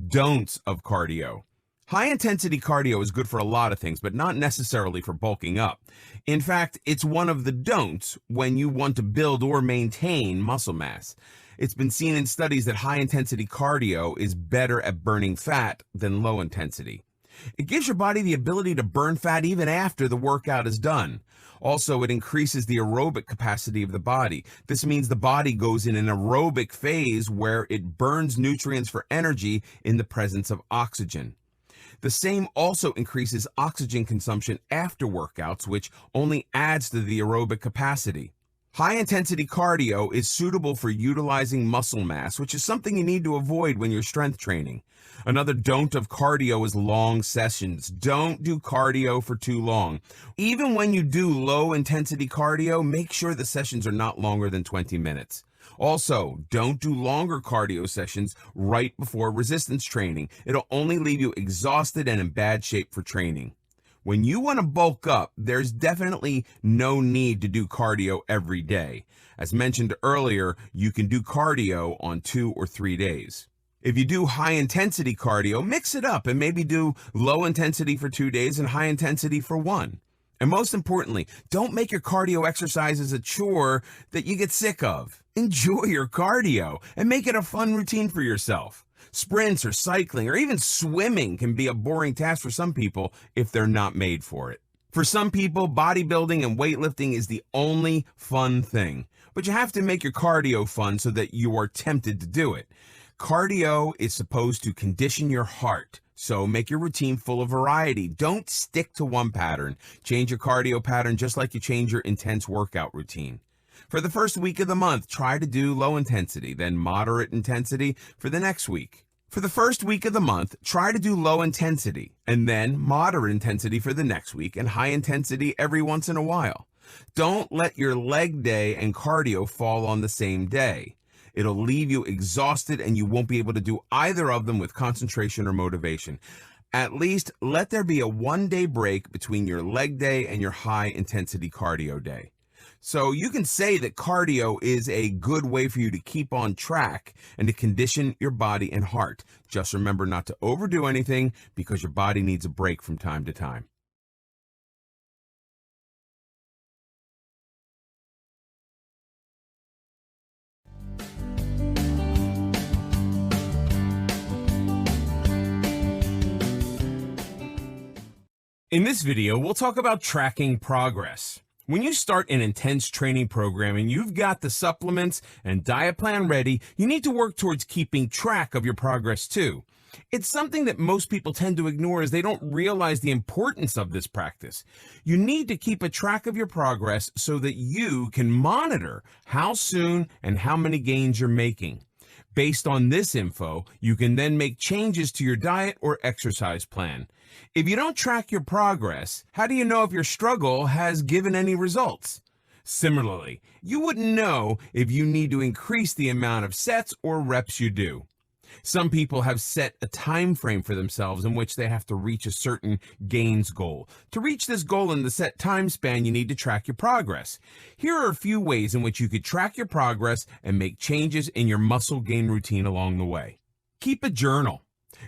Don'ts of cardio. High-intensity cardio is good for a lot of things, but not necessarily for bulking up. In fact, it's one of the don'ts when you want to build or maintain muscle mass. It's been seen in studies that high-intensity cardio is better at burning fat than low-intensity. It gives your body the ability to burn fat even after the workout is done. Also, it increases the aerobic capacity of the body. This means the body goes in an aerobic phase where it burns nutrients for energy in the presence of oxygen. The same also increases oxygen consumption after workouts, which only adds to the aerobic capacity. High-intensity cardio is suitable for utilizing muscle mass, which is something you need to avoid when you're strength training. Another don't of cardio is long sessions. Don't do cardio for too long. Even when you do low-intensity cardio, make sure the sessions are not longer than 20 minutes. Also, don't do longer cardio sessions right before resistance training. It'll only leave you exhausted and in bad shape for training. When you want to bulk up, there's definitely no need to do cardio every day. As mentioned earlier, you can do cardio on 2 or 3 days. If you do high intensity cardio, mix it up and maybe do low intensity for 2 days and high intensity for 1. And most importantly, don't make your cardio exercises a chore that you get sick of. Enjoy your cardio and make it a fun routine for yourself. Sprints or cycling or even swimming can be a boring task for some people if they're not made for it. For some people, bodybuilding and weightlifting is the only fun thing. But you have to make your cardio fun so that you are tempted to do it. Cardio is supposed to condition your heart. So make your routine full of variety. Don't stick to one pattern. Change your cardio pattern just like you change your intense workout routine. For the first week of the month, try to do low intensity, then moderate intensity for the next week. For the first week of the month, try to do low intensity, and then moderate intensity for the next week, and high intensity every once in a while. Don't let your leg day and cardio fall on the same day. It'll leave you exhausted and you won't be able to do either of them with concentration or motivation. At least let there be a 1-day break between your leg day and your high intensity cardio day. So you can say that cardio is a good way for you to keep on track and to condition your body and heart. Just remember not to overdo anything because your body needs a break from time to time. In this video, we'll talk about tracking progress. When you start an intense training program and you've got the supplements and diet plan ready, you need to work towards keeping track of your progress too. It's something that most people tend to ignore as they don't realize the importance of this practice. You need to keep a track of your progress so that you can monitor how soon and how many gains you're making. Based on this info, you can then make changes to your diet or exercise plan. If you don't track your progress, how do you know if your struggle has given any results? Similarly, you wouldn't know if you need to increase the amount of sets or reps you do. Some people have set a time frame for themselves in which they have to reach a certain gains goal. To reach this goal in the set time span, you need to track your progress. Here are a few ways in which you could track your progress and make changes in your muscle gain routine along the way. Keep a journal.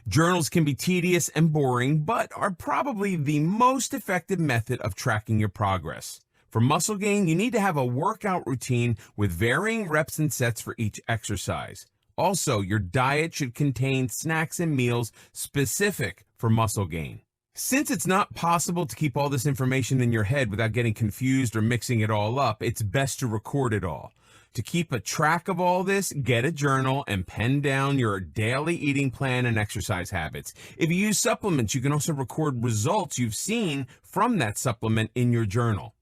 Journals can be tedious and boring, but are probably the most effective method of tracking your progress. For muscle gain, you need to have a workout routine with varying reps and sets for each exercise. Also, your diet should contain snacks and meals specific for muscle gain. Since it's not possible to keep all this information in your head without getting confused or mixing it all up, it's best to record it all. To keep a track of all this, get a journal and pen down your daily eating plan and exercise habits. If you use supplements, you can also record results you've seen from that supplement in your journal.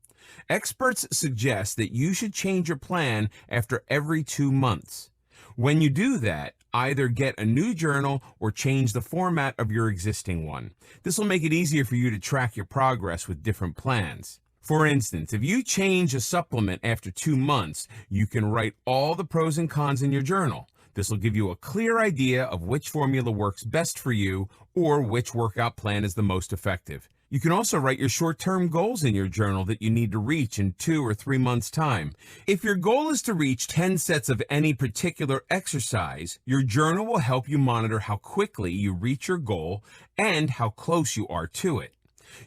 Experts suggest that you should change your plan after every 2 months. When you do that, either get a new journal or change the format of your existing one. This will make it easier for you to track your progress with different plans. For instance, if you change a supplement after 2 months, you can write all the pros and cons in your journal. This will give you a clear idea of which formula works best for you or which workout plan is the most effective. You can also write your short-term goals in your journal that you need to reach in 2 or 3 months' time. If your goal is to reach 10 sets of any particular exercise, your journal will help you monitor how quickly you reach your goal and how close you are to it.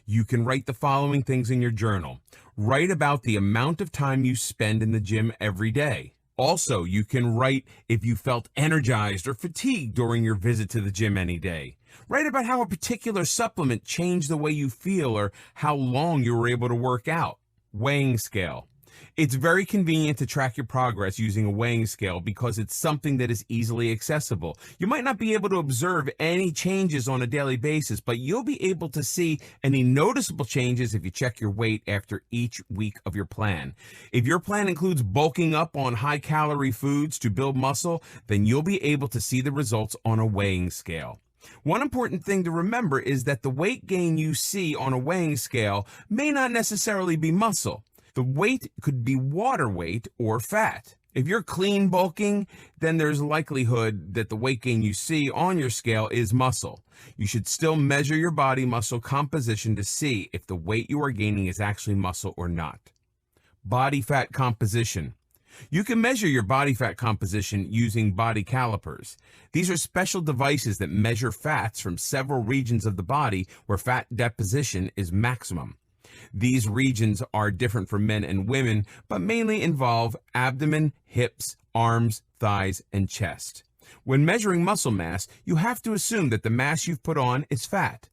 You can write the following things in your journal. Write about the amount of time you spend in the gym every day. Also, you can write if you felt energized or fatigued during your visit to the gym any day. Write about how a particular supplement changed the way you feel or how long you were able to work out. Weighing scale. It's very convenient to track your progress using a weighing scale because it's something that is easily accessible. You might not be able to observe any changes on a daily basis, but you'll be able to see any noticeable changes if you check your weight after each week of your plan. If your plan includes bulking up on high-calorie foods to build muscle, then you'll be able to see the results on a weighing scale. One important thing to remember is that the weight gain you see on a weighing scale may not necessarily be muscle. The weight could be water weight or fat. If you're clean bulking, then there's likelihood that the weight gain you see on your scale is muscle. You should still measure your body muscle composition to see if the weight you are gaining is actually muscle or not. Body fat composition. You can measure your body fat composition using body calipers. These are special devices that measure fats from several regions of the body where fat deposition is maximum. These regions are different for men and women, but mainly involve abdomen, hips, arms, thighs, and chest. When measuring muscle mass, you have to assume that the mass you've put on is fat.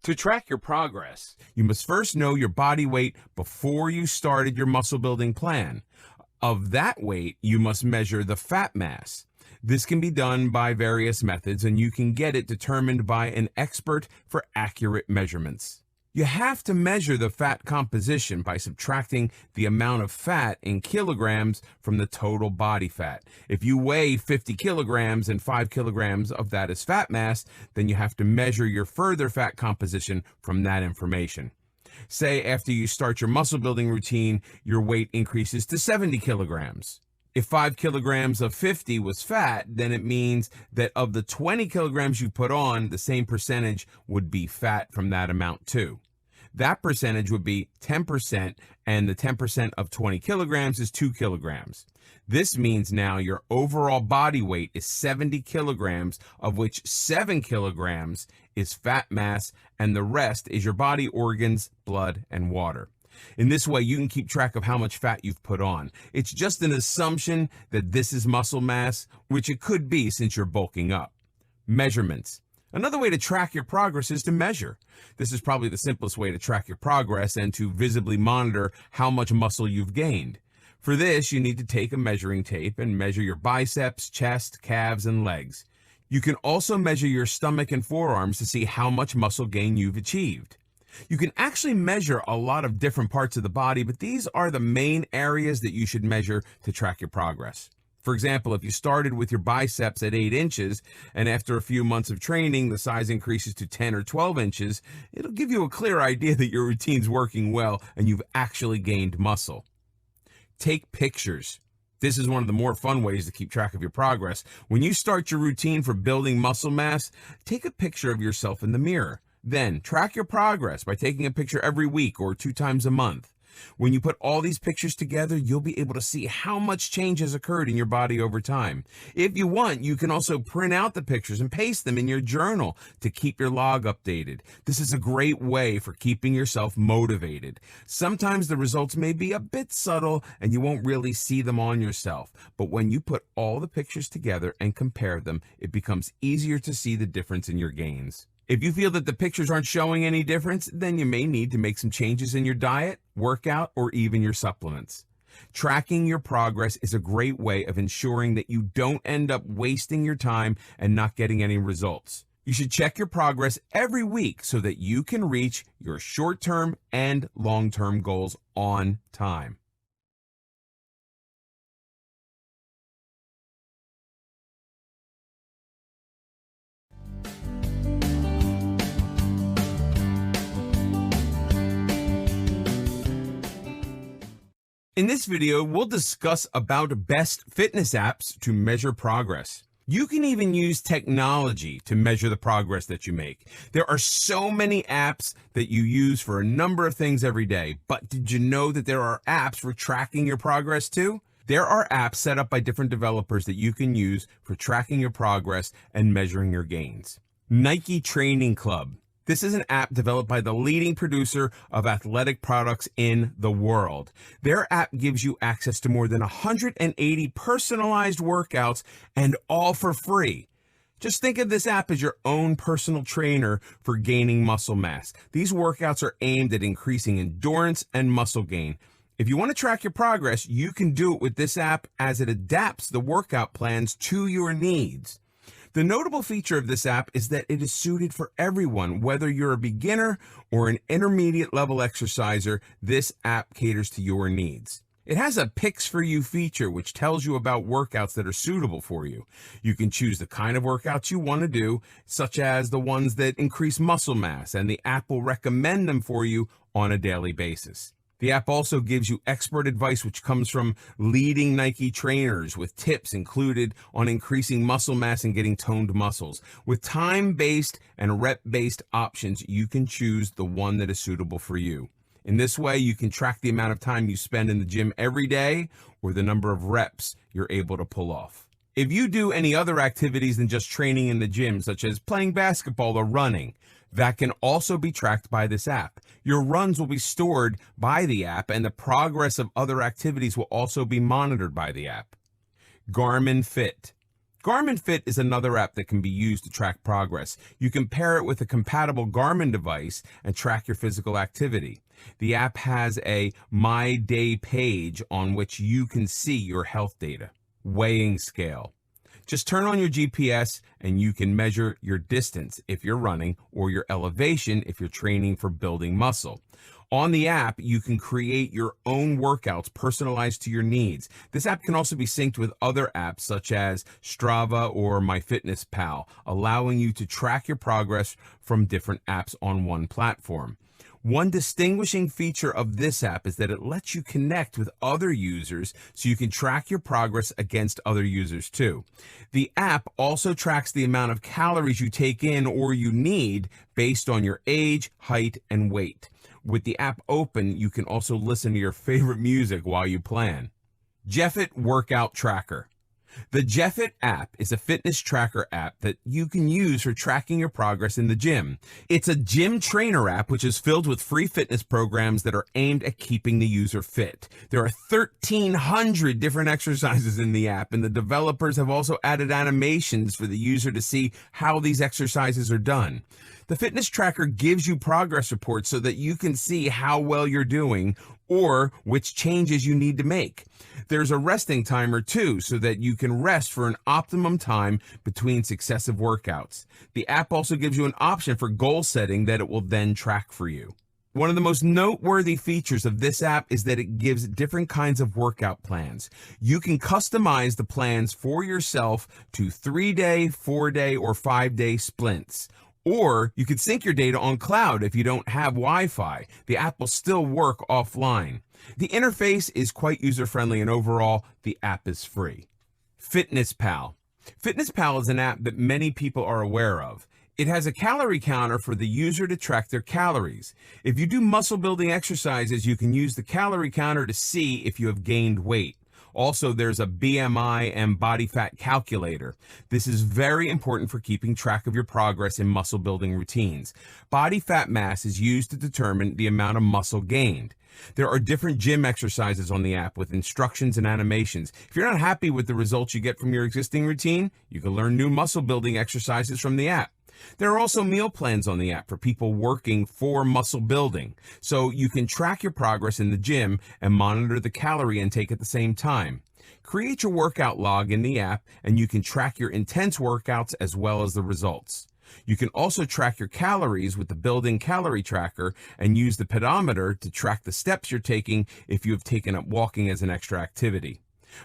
To track your progress, you must first know your body weight before you started your muscle building plan. Of that weight, you must measure the fat mass. This can be done by various methods, and you can get it determined by an expert for accurate measurements. You have to measure the fat composition by subtracting the amount of fat in kilograms from the total body fat. If you weigh 50 kilograms and 5 kilograms of that is fat mass, then you have to measure your further fat composition from that information. Say after you start your muscle building routine, your weight increases to 70 kilograms. If 5 kilograms of 50 was fat, then it means that of the 20 kilograms you put on, the same percentage would be fat from that amount too. That percentage would be 10%, and the 10% of 20 kilograms is 2 kilograms. This means now your overall body weight is 70 kilograms, of which 7 kilograms is fat mass, and the rest is your body organs, blood, and water. In this way, you can keep track of how much fat you've put on. It's just an assumption that this is muscle mass, which it could be since you're bulking up. Measurements. Another way to track your progress is to measure. This is probably the simplest way to track your progress and to visibly monitor how much muscle you've gained. For this, you need to take a measuring tape and measure your biceps, chest, calves, and legs. You can also measure your stomach and forearms to see how much muscle gain you've achieved. You can actually measure a lot of different parts of the body, but these are the main areas that you should measure to track your progress. For example, if you started with your biceps at 8 inches, and after a few months of training, the size increases to 10 or 12 inches, it'll give you a clear idea that your routine's working well and you've actually gained muscle. Take pictures. This is one of the more fun ways to keep track of your progress. When you start your routine for building muscle mass, take a picture of yourself in the mirror. Then, track your progress by taking a picture every week or 2 times a month. When you put all these pictures together, you'll be able to see how much change has occurred in your body over time. If you want, you can also print out the pictures and paste them in your journal to keep your log updated. This is a great way for keeping yourself motivated. Sometimes the results may be a bit subtle and you won't really see them on yourself, but when you put all the pictures together and compare them, it becomes easier to see the difference in your gains. If you feel that the pictures aren't showing any difference, then you may need to make some changes in your diet, workout, or even your supplements. Tracking your progress is a great way of ensuring that you don't end up wasting your time and not getting any results. You should check your progress every week so that you can reach your short-term and long-term goals on time. In this video, we'll discuss about best fitness apps to measure progress. You can even use technology to measure the progress that you make. There are so many apps that you use for a number of things every day, but did you know that there are apps for tracking your progress too? There are apps set up by different developers that you can use for tracking your progress and measuring your gains. Nike Training Club. This is an app developed by the leading producer of athletic products in the world. Their app gives you access to more than 180 personalized workouts, and all for free. Just think of this app as your own personal trainer for gaining muscle mass. These workouts are aimed at increasing endurance and muscle gain. If you want to track your progress, you can do it with this app as it adapts the workout plans to your needs. The notable feature of this app is that it is suited for everyone, whether you're a beginner or an intermediate level exerciser. This app caters to your needs. It has a Picks for You feature, which tells you about workouts that are suitable for you. You can choose the kind of workouts you want to do, such as the ones that increase muscle mass, and the app will recommend them for you on a daily basis. The app also gives you expert advice, which comes from leading Nike trainers, with tips included on increasing muscle mass and getting toned muscles. With time-based and rep-based options, you can choose the one that is suitable for you. In this way, you can track the amount of time you spend in the gym every day or the number of reps you're able to pull off. If you do any other activities than just training in the gym, such as playing basketball or running, that can also be tracked by this app. Your runs will be stored by the app, and the progress of other activities will also be monitored by the app. Garmin Fit. Garmin Fit is another app that can be used to track progress. You can pair it with a compatible Garmin device and track your physical activity. The app has a My Day page on which you can see your health data. Weighing scale. Just turn on your GPS and you can measure your distance if you're running, or your elevation if you're training for building muscle. On the app, you can create your own workouts personalized to your needs. This app can also be synced with other apps such as Strava or MyFitnessPal, allowing you to track your progress from different apps on one platform. One distinguishing feature of this app is that it lets you connect with other users so you can track your progress against other users too. The app also tracks the amount of calories you take in or you need based on your age, height, and weight. With the app open, you can also listen to your favorite music while you plan. Jeffit Workout Tracker. The Jeffit app is a fitness tracker app that you can use for tracking your progress in the gym. It's a gym trainer app which is filled with free fitness programs that are aimed at keeping the user fit. There are 1,300 different exercises in the app, and the developers have also added animations for the user to see how these exercises are done. The fitness tracker gives you progress reports so that you can see how well you're doing or which changes you need to make. There's a resting timer too, so that you can rest for an optimum time between successive workouts. The app also gives you an option for goal setting that it will then track for you. One of the most noteworthy features of this app is that it gives different kinds of workout plans. You can customize the plans for yourself to 3-day, 4-day, or 5-day splints. Or you could sync your data on cloud if you don't have Wi-Fi. The app will still work offline. The interface is quite user-friendly, and overall, the app is free. FitnessPal. FitnessPal is an app that many people are aware of. It has a calorie counter for the user to track their calories. If you do muscle building exercises, you can use the calorie counter to see if you have gained weight. Also, there's a BMI and body fat calculator. This is very important for keeping track of your progress in muscle building routines. Body fat mass is used to determine the amount of muscle gained. There are different gym exercises on the app with instructions and animations. If you're not happy with the results you get from your existing routine, you can learn new muscle building exercises from the app. There are also meal plans on the app for people working for muscle building, so you can track your progress in the gym and monitor the calorie intake at the same time. Create your workout log in the app, and you can track your intense workouts as well as the results. You can also track your calories with the built-in calorie tracker and use the pedometer to track the steps you're taking if you have taken up walking as an extra activity.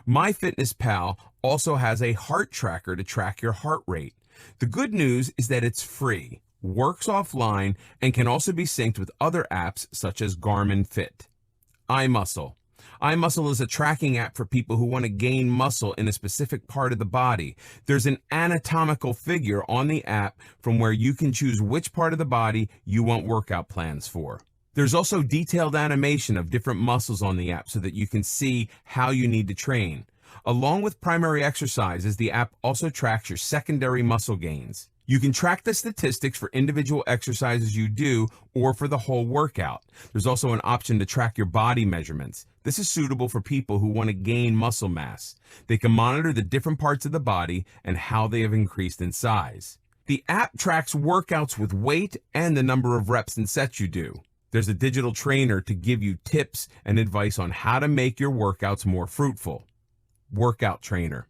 MyFitnessPal also has a heart tracker to track your heart rate. The good news is that it's free, works offline, and can also be synced with other apps such as Garmin Fit. iMuscle. iMuscle is a tracking app for people who want to gain muscle in a specific part of the body. There's an anatomical figure on the app from where you can choose which part of the body you want workout plans for. There's also detailed animation of different muscles on the app so that you can see how you need to train. Along with primary exercises, the app also tracks your secondary muscle gains. You can track the statistics for individual exercises you do or for the whole workout. There's also an option to track your body measurements. This is suitable for people who want to gain muscle mass. They can monitor the different parts of the body and how they have increased in size. The app tracks workouts with weight and the number of reps and sets you do. There's a digital trainer to give you tips and advice on how to make your workouts more fruitful. Workout Trainer.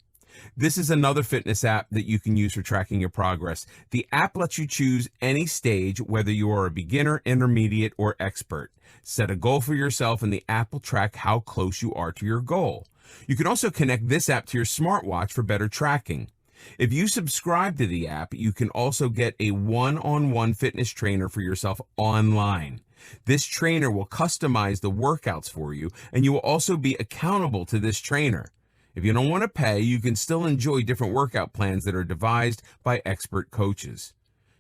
This is another fitness app that you can use for tracking your progress. The app lets you choose any stage, whether you are a beginner, intermediate, or expert. Set a goal for yourself and the app will track how close you are to your goal. You can also connect this app to your smartwatch for better tracking. If you subscribe to the app, you can also get a one-on-one fitness trainer for yourself online. This trainer will customize the workouts for you, and you will also be accountable to this trainer. If you don't want to pay, you can still enjoy different workout plans that are devised by expert coaches.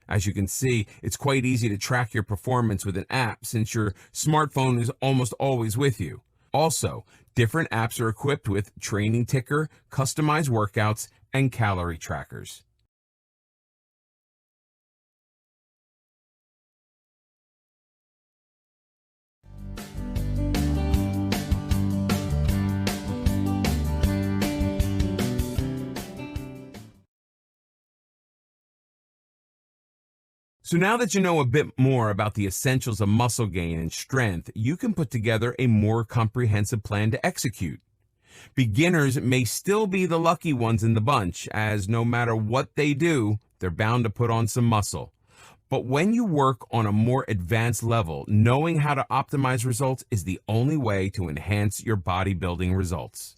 As you can see, it's quite easy to track your performance with an app since your smartphone is almost always with you. Also, different apps are equipped with training ticker, customized workouts, and calorie trackers. So now that you know a bit more about the essentials of muscle gain and strength, you can put together a more comprehensive plan to execute. Beginners may still be the lucky ones in the bunch, as no matter what they do, they're bound to put on some muscle. But when you work on a more advanced level, knowing how to optimize results is the only way to enhance your bodybuilding results.